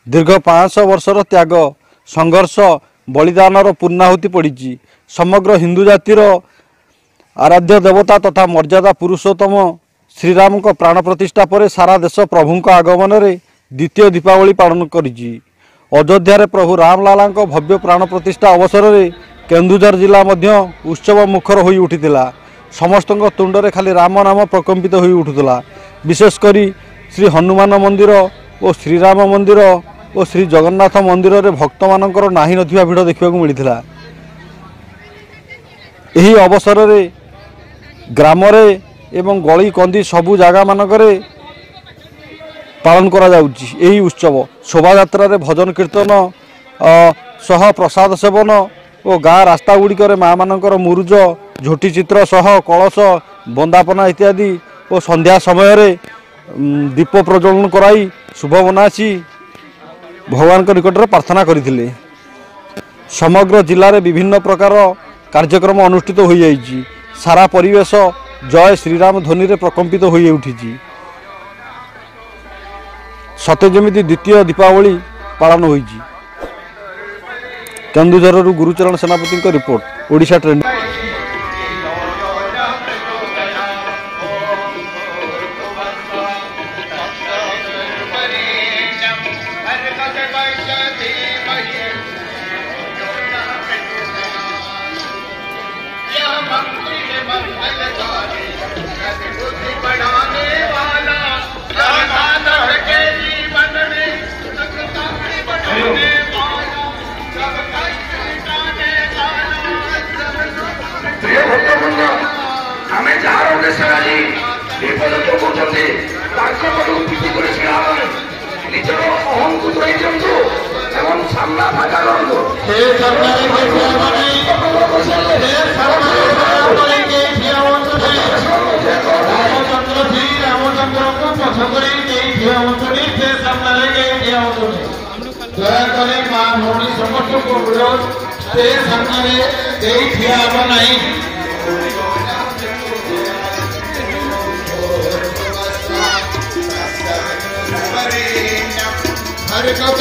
दीर्घ 500 वर्षर त्याग संघर्ष बलिदानर पूर्णाहुति पड़ी समग्र हिंदू जातिर आराध्य देवता तथा मर्यादा पुरुषोत्तम श्रीराम को प्राण प्रतिष्ठा पर सारा देश प्रभु आगमन में द्वितीय दीपावली पालन करिछि। अयोध्या प्रभु रामलाला भव्य प्राण प्रतिष्ठा अवसर में केन्दुझर जिला मध्य उत्सव मुखर हो उठिला। समस्त तुंडरे खाली राम नाम प्रकम्पित हो उठुला। विशेषकर श्री हनुमान मंदिर और श्रीराम मंदिर और श्री जगन्नाथ मंदिर में भक्त मानकर नाही नथिबा भिड़ देखा मिलता। यही अवसर में ग्राम एवं गली कंदी सबू जगह मानकरे पालन करा जाउछि। यही उत्सव शोभा यात्रा रे भजन कीर्तन सह प्रसाद सेवन और गाँ रास्ता गुड़िक माँ मानकर मुरुज झोटी चित्र सह कलश बंदापना इत्यादि और संध्या समय रे दीप प्रज्वलन कराई शुभ मनासी भगवान के निकट में प्रार्थना करथिले। समग्र जिले में विभिन्न प्रकार कार्यक्रम अनुष्ठित हो जाइछि। सारा परिवेश जय श्रीराम ध्वनि रे प्रकम्पित हो उठी। सते जमिति द्वितीय दीपावली पालन होइछि। केन्दुझर गुरुचरण सेनापति का रिपोर्ट ओडिशा ट्रेंड। हर कब